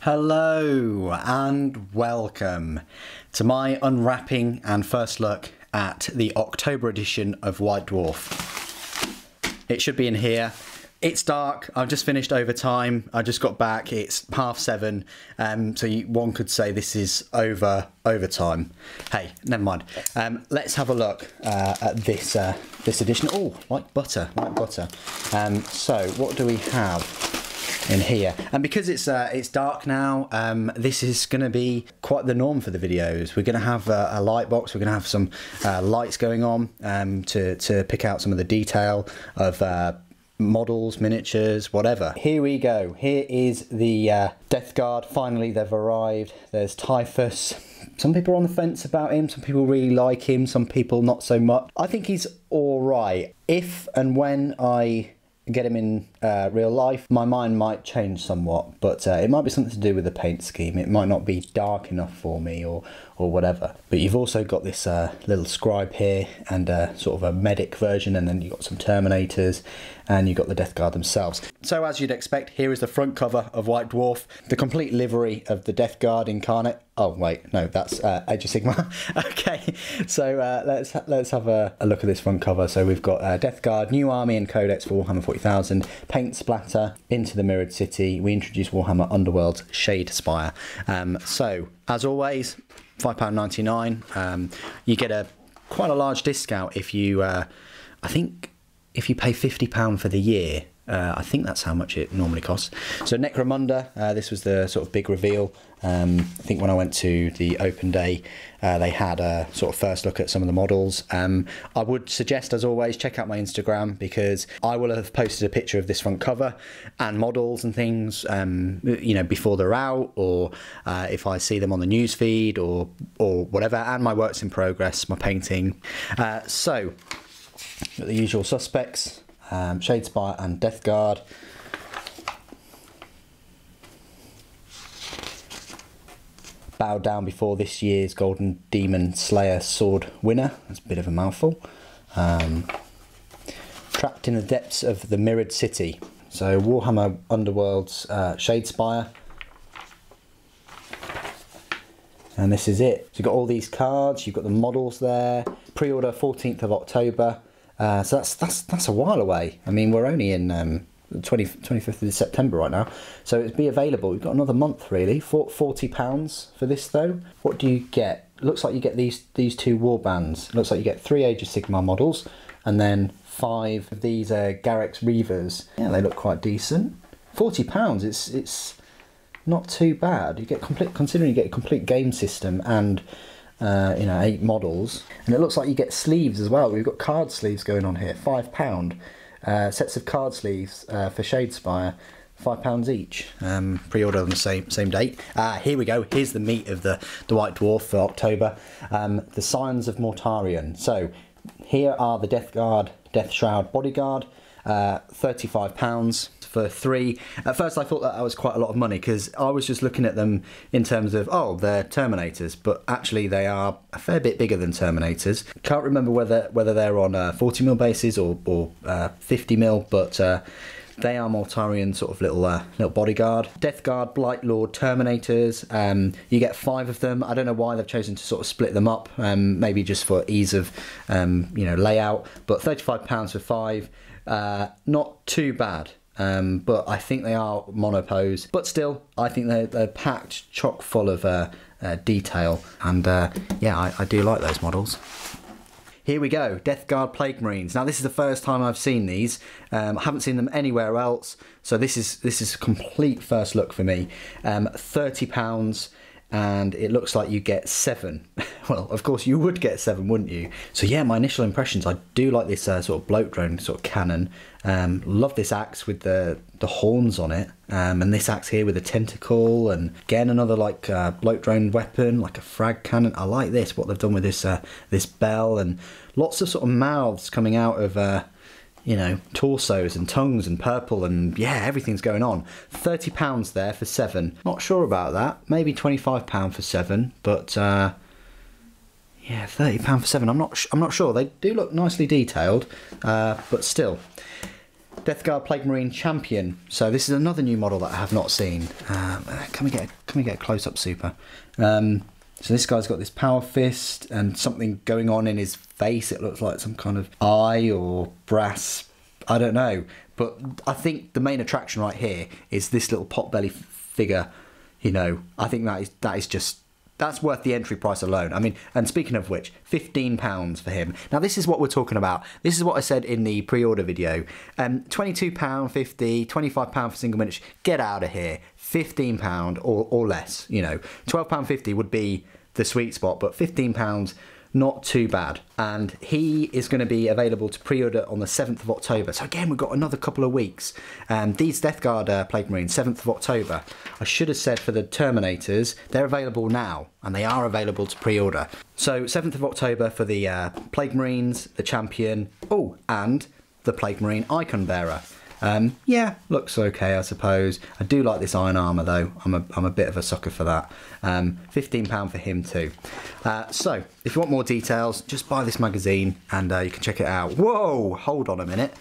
Hello and welcome to my unwrapping and first look at the October edition of White Dwarf. It should be in here. It's dark. I've just finished overtime. I just got back. It's 7:30. One could say this is overtime. Hey, never mind. Let's have a look at this edition. Oh, like butter. So what do we have in here? And because it's dark now, this is going to be quite the norm for the videos. We're going to have a light box. We're going to have some lights going on to pick out some of the detail of models, miniatures, whatever. Here we go. Here is the Deathguard. Finally, they've arrived. There's Typhus. Some people are on the fence about him. Some people really like him. Some people not so much. I think he's all right. If and when I get him in real life, my mind might change somewhat, but it might be something to do with the paint scheme. It might not be dark enough for me or whatever. But you've also got this little scribe here and sort of a medic version, and then you've got some Terminators, and you've got the Deathguard themselves. So as you'd expect, here is the front cover of White Dwarf, the complete livery of the Deathguard incarnate. Oh wait, no, that's Age of Sigmar. Okay, so let's have a look at this front cover. So we've got Deathguard, new army and codex for Warhammer 40,000, paint splatter into the mirrored city. We introduce Warhammer Underworlds Shadespire. So as always, £5.99. You get quite a large discount if you, I think, if you pay £50 for the year. I think that's how much it normally costs. So Necromunda, this was the sort of big reveal. I think when I went to the open day, they had a sort of first look at some of the models. I would suggest, as always, check out my Instagram, because I will have posted a picture of this front cover and models and things, you know, before they're out, or if I see them on the news feed or whatever, and my works in progress, my painting. So, got the usual suspects. Shadespire and Deathguard. Bow down before this year's Golden Demon Slayer sword winner. That's a bit of a mouthful. Trapped in the depths of the mirrored city. So Warhammer Underworlds Shadespire. And this is it. So you've got all these cards, you've got the models there. Pre-order 14th of October. So that's a while away. I mean, we're only in 25th of September right now, so it'll be available. We've got another month really. £40 for this though. What do you get? Looks like you get these two war bands. Looks like you get 3 Age of Sigmar models, and then 5 of these Garrex Reavers. Yeah, they look quite decent. £40. It's not too bad. You get considering you get a complete game system and you know, 8 models, and it looks like you get sleeves as well. We've got card sleeves going on here, £5. Sets of card sleeves for Shadespire, £5 each. Pre-order on the same date. Here we go. Here's the meat of the White Dwarf for October. The Signs of Mortarion. So here are the Deathguard, Death Shroud Bodyguard. £35 for 3. At first I thought that was quite a lot of money, because I was just looking at them in terms of, oh, they're Terminators, but actually they are a fair bit bigger than Terminators. Can't remember whether they're on 40mm bases or 50mm, but they are Mortarion sort of little bodyguard. Deathguard, Blightlord, Terminators. You get 5 of them. I don't know why they've chosen to sort of split them up. Maybe just for ease of you know, layout. But £35 for 5. Not too bad. But I think they are monopose. But still, I think they're packed chock full of detail. And yeah, I do like those models. Here we go, Deathguard Plague Marines. Now this is the first time I've seen these. I haven't seen them anywhere else, so this is a complete first look for me. £30, and it looks like you get 7. Well, of course you would get 7, wouldn't you? So yeah, my initial impressions, I do like this sort of bloat drone sort of cannon. Love this axe with the horns on it, and this axe here with a tentacle, and again another like bloat drone weapon, like a frag cannon. I like this, what they've done with this this bell, and lots of sort of mouths coming out of you know, torsos and tongues and purple, and yeah, everything's going on. £30 there for 7. Not sure about that. Maybe £25 for 7, but yeah, £30 for 7. I'm not sure. They do look nicely detailed, but still. Deathguard Plague Marine Champion. So this is another new model that I have not seen. Can we get a close-up super? So this guy's got this power fist and something going on in his face. It looks like some kind of eye or brass. I don't know. But I think the main attraction right here is this little potbelly figure. You know, I think that is just... That's worth the entry price alone. I mean, and speaking of which, £15 for him. Now, this is what we're talking about. This is what I said in the pre-order video. £22, £50, £25 for single miniature. Get out of here. £15 or less, you know. £12.50 would be the sweet spot, but £15, not too bad. And he is going to be available to pre-order on the 7th of October. So again, we've got another couple of weeks. These Deathguard Plague Marines, 7th of October. I should have said for the Terminators, they're available now, and they are available to pre-order. So 7th of October for the Plague Marines, the Champion, oh, and the Plague Marine Icon Bearer. Yeah, looks okay, I suppose. I do like this iron armour though. I'm a bit of a sucker for that. £15 for him too. So, if you want more details, just buy this magazine and you can check it out. Whoa, hold on a minute.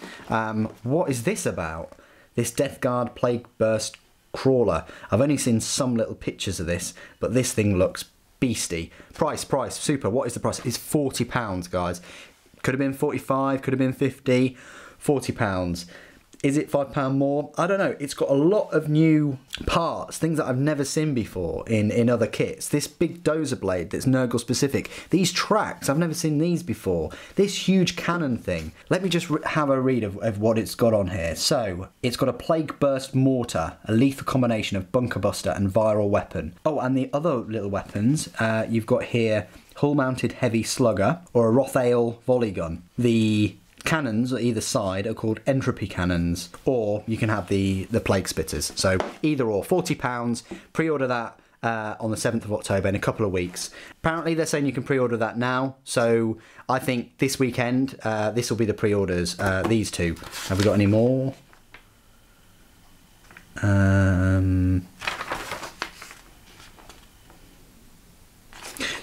What is this about? This Deathguard Plagueburst Crawler. I've only seen some little pictures of this, but this thing looks beastie. Price, super. What is the price? It's £40, guys. Could have been 45, could have been 50, £40. Is it £5 more? I don't know. It's got a lot of new parts, things that I've never seen before in other kits. This big dozer blade that's Nurgle specific. These tracks, I've never seen these before. This huge cannon thing. Let me just have a read of what it's got on here. So, it's got a Plagueburst mortar, a lethal combination of bunker buster and viral weapon. Oh, and the other little weapons, you've got here hull-mounted heavy slugger or a Rothail volley gun. The cannons on either side are called entropy cannons, or you can have the plague spitters. So either or, £40. Pre-order that on the 7th of October in a couple of weeks. Apparently they're saying you can pre-order that now, so I think this weekend this will be the pre-orders. These two. Have we got any more?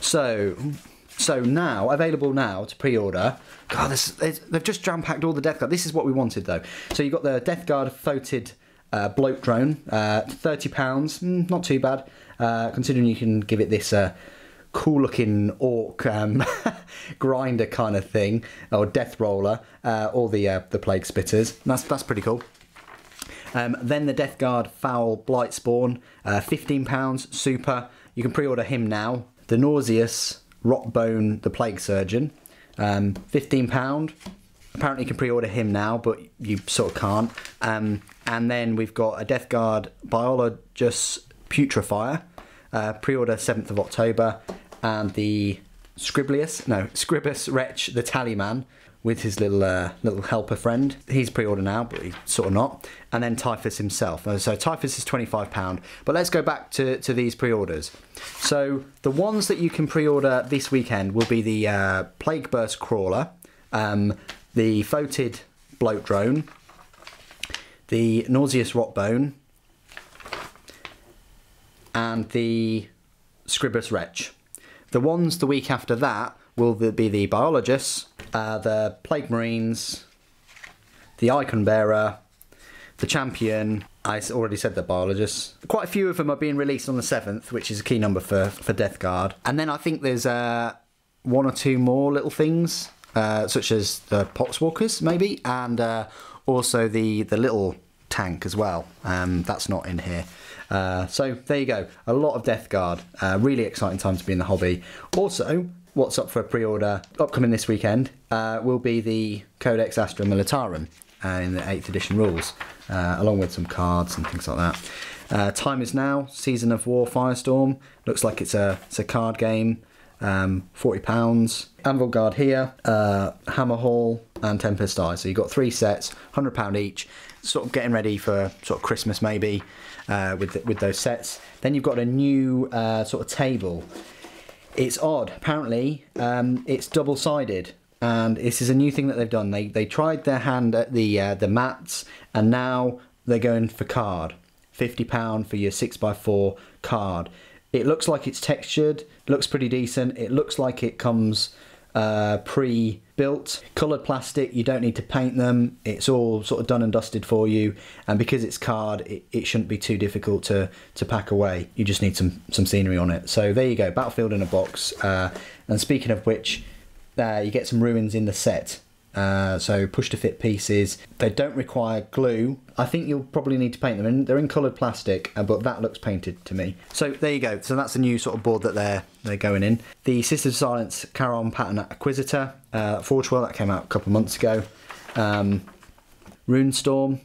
So now, available now to pre-order. God, they've just jam-packed all the Deathguard. This is what we wanted, though. So you've got the Deathguard Photed bloat drone, £30, not too bad, considering you can give it this cool-looking orc grinder kind of thing, or death roller, or the plague spitters. That's pretty cool. Then the Deathguard Foul Blightspawn, £15, super. You can pre-order him now. The Nauseous Rotbone the Plague Surgeon, £15. Apparently you can pre-order him now, but you sort of can't. And then we've got a Deathguard Biologist Putrefier, pre-order 7th of October, and the Scribus Wretch the Tallyman with his little helper friend. He's pre-order now, but he's sort of not. And then Typhus himself. So Typhus is £25. But let's go back to these pre-orders. So the ones that you can pre-order this weekend will be the Plagueburst Crawler, the Photed Bloat Drone, the Nauseous Rotbone, and the Scribus Wretch. The ones the week after that will be the Biologists, the Plague Marines, the Icon Bearer, the Champion. I already said the Biologists. Quite a few of them are being released on the 7th, which is a key number for Deathguard. And then I think there's one or two more little things, such as the Poxwalkers, maybe, and also the little tank as well. That's not in here. So there you go. A lot of Deathguard. Really exciting time to be in the hobby. Also, what's up for a pre-order upcoming this weekend will be the Codex Astra Militarum in the 8th edition rules, along with some cards and things like that. Time is now, Season of War Firestorm. Looks like it's a card game. £40. Anvil Guard here, Hammer Hall and Tempest Eye. So you've got 3 sets, £100 each. Sort of getting ready for sort of Christmas maybe with those sets. Then you've got a new sort of table. It's odd. Apparently, it's double-sided, and this is a new thing that they've done. They tried their hand at the mats, and now they're going for card. £50 for your 6x4 card. It looks like it's textured. Looks pretty decent. It looks like it comes pre-built. Coloured plastic, you don't need to paint them. It's all sort of done and dusted for you. And because it's card, it shouldn't be too difficult to pack away. You just need some scenery on it. So there you go, Battlefield in a box. And speaking of which, you get some ruins in the set. So push to fit pieces. They don't require glue. I think you'll probably need to paint them. They're in coloured plastic, but that looks painted to me. So there you go. So that's the new sort of board that they're going in. The Sisters of Silence Charon Pattern Acquisitor, Forge World, that came out a couple of months ago. Runestorm,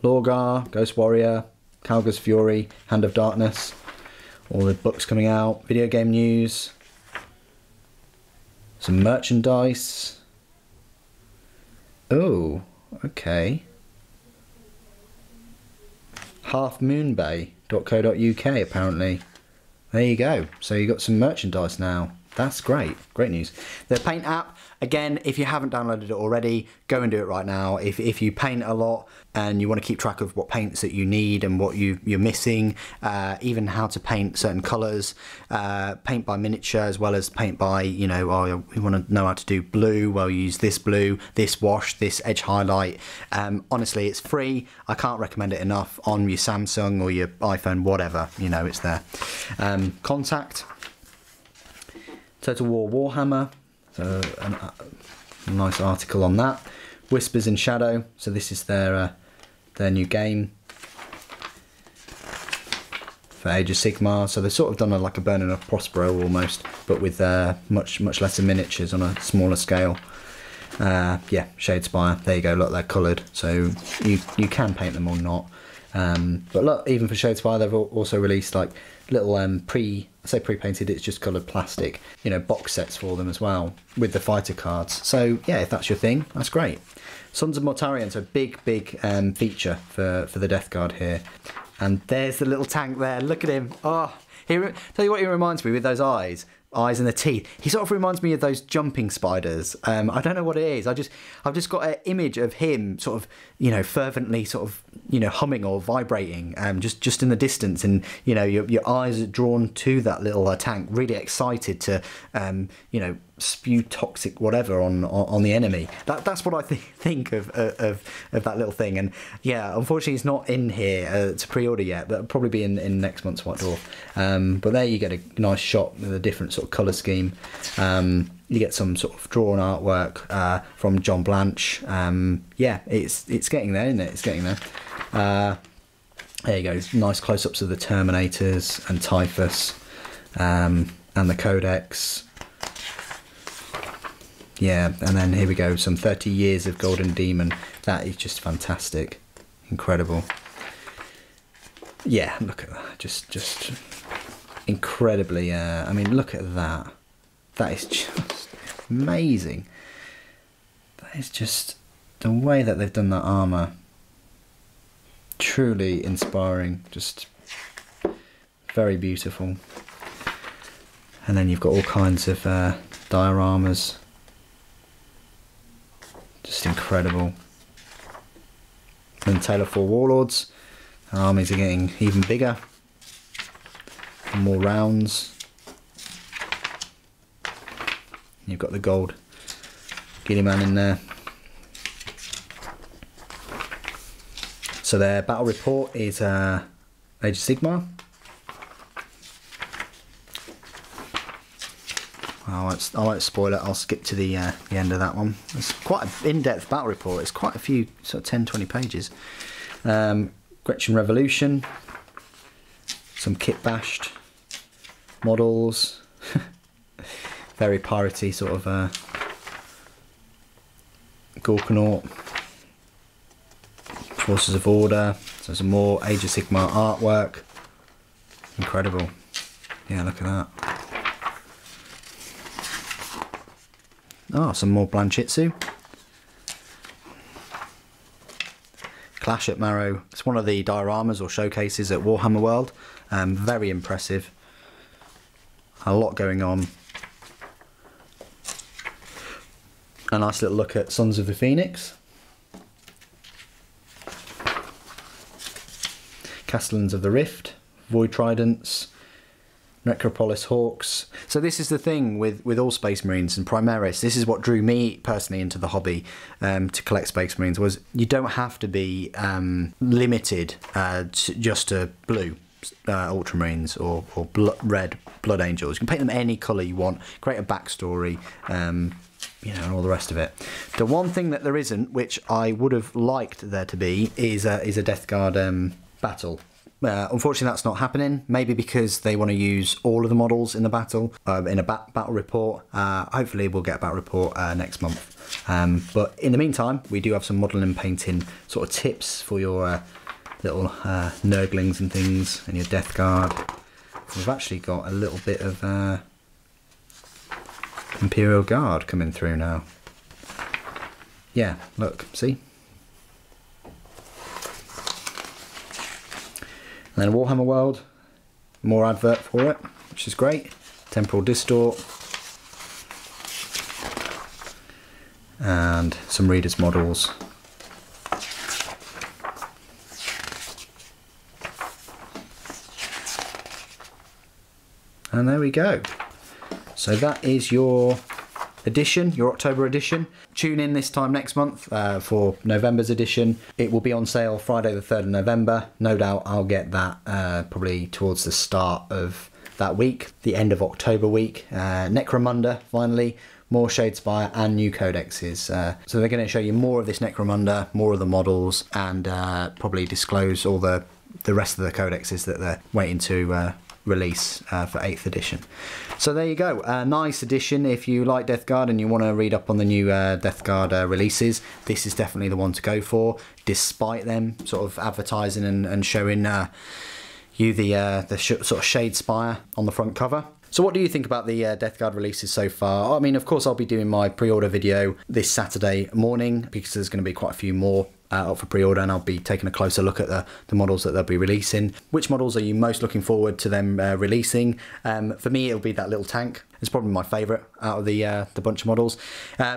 Lorgar, Ghost Warrior, Calgar's Fury, Hand of Darkness. All the books coming out. Video game news. Some merchandise. Oh, okay. halfmoonbay.co.uk apparently. There you go. So you got some merchandise now. That's great. Great news. The paint app, again, if you haven't downloaded it already, go and do it right now. If you paint a lot and you want to keep track of what paints that you need and what you're missing, even how to paint certain colours, paint by miniature as well as paint by, you know, oh, we want to know how to do blue, well, you use this blue, this wash, this edge highlight. Honestly, it's free. I can't recommend it enough on your Samsung or your iPhone, whatever, you know, it's there. Contact. Total War Warhammer, so a nice article on that. Whispers in Shadow, so this is their new game for Age of Sigmar. So they've sort of done like a Burning of Prospero almost, but with much lesser miniatures on a smaller scale. Yeah, Shadespire. There you go. Look, they're coloured, so you can paint them or not. But look, even for Shadespire, they've also released like little pre-painted, it's just coloured plastic, you know, box sets for them as well with the fighter cards. So yeah, if that's your thing, that's great. Sons of Mortarion, so big feature for the Deathguard here. And there's the little tank there. Look at him. Oh, tell you what he reminds me with those eyes and the teeth. He sort of reminds me of those jumping spiders. I don't know what it is. I've just got an image of him sort of, you know, fervently sort of, you know, humming or vibrating, just in the distance, and you know, your eyes are drawn to that little tank, really excited to, you know, spew toxic whatever on the enemy. That's what I think of that little thing. And yeah, unfortunately it's not in here to pre-order yet, but it'll probably be in next month's White Dwarf. But there you get a nice shot with a different sort of colour scheme. You get some sort of drawn artwork from John Blanche. Yeah, it's getting there, isn't it? It's getting there. There you go, nice close-ups of the Terminators and Typhus, and the Codex. Yeah, and then here we go, some 30 Years of Golden Demon. That is just fantastic, incredible. Yeah, look at that, just incredibly. I mean, look at that. That is just amazing. That is just the way that they've done that armour. Truly inspiring, just very beautiful. And then you've got all kinds of dioramas. Just incredible. And Tale of Four Warlords. Our armies are getting even bigger. And more rounds. You've got the gold Gilliman in there. So their battle report is Age of Sigmar. I won't spoil it, I'll skip to the end of that one. It's quite an in-depth battle report, it's quite a few, sort of 10-20 pages. Gretchen Revolution, some kit bashed models, very piratey sort of Gorkanaut, Forces of Order, so some more Age of Sigmar artwork, incredible. Yeah, look at that. Oh, some more Blanchitsu. Clash at Marrow. It's one of the dioramas or showcases at Warhammer World. Very impressive. A lot going on. A nice little look at Sons of the Phoenix. Castellans of the Rift. Void Tridents. Necropolis Hawks. So this is the thing with all Space Marines and Primaris. This is what drew me personally into the hobby to collect Space Marines, was you don't have to be limited just to blue Ultramarines or red Blood Angels. You can paint them any colour you want, create a backstory, you know, and all the rest of it. The one thing that there isn't, which I would have liked there to be, is a Deathguard battle. Unfortunately, that's not happening. Maybe because they want to use all of the models in the battle, in a battle report. Hopefully, we'll get a battle report next month. But in the meantime, we do have some modelling and painting sort of tips for your little nurglings and things, and your Deathguard. We've actually got a little bit of Imperial Guard coming through now. Yeah, look, see? And then Warhammer World, more advert for it, which is great. Temporal Distort. And some Readers models. And there we go. So that is your edition, your October edition. Tune in this time next month for November's edition. It will be on sale Friday the 3rd of November. No doubt I'll get that probably towards the start of that week, the end of October week. Necromunda, finally, more Shadespire and new codexes. So they're going to show you more of this Necromunda, more of the models, and probably disclose all the rest of the codexes that they're waiting to release for 8th edition. So there you go, a nice edition. If you like Deathguard and you want to read up on the new Deathguard releases, this is definitely the one to go for, despite them sort of advertising and showing you the sort of Shadespire on the front cover. So what do you think about the Deathguard releases so far? I mean, of course, I'll be doing my pre-order video this Saturday morning, because there's going to be quite a few more up for pre-order, and I'll be taking a closer look at the models that they'll be releasing. Which models are you most looking forward to them releasing? For me, it'll be that little tank. It's probably my favourite out of the bunch of models.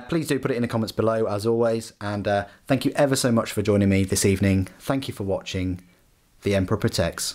Please do put it in the comments below, as always, and thank you ever so much for joining me this evening. Thank you for watching. The Emperor protects.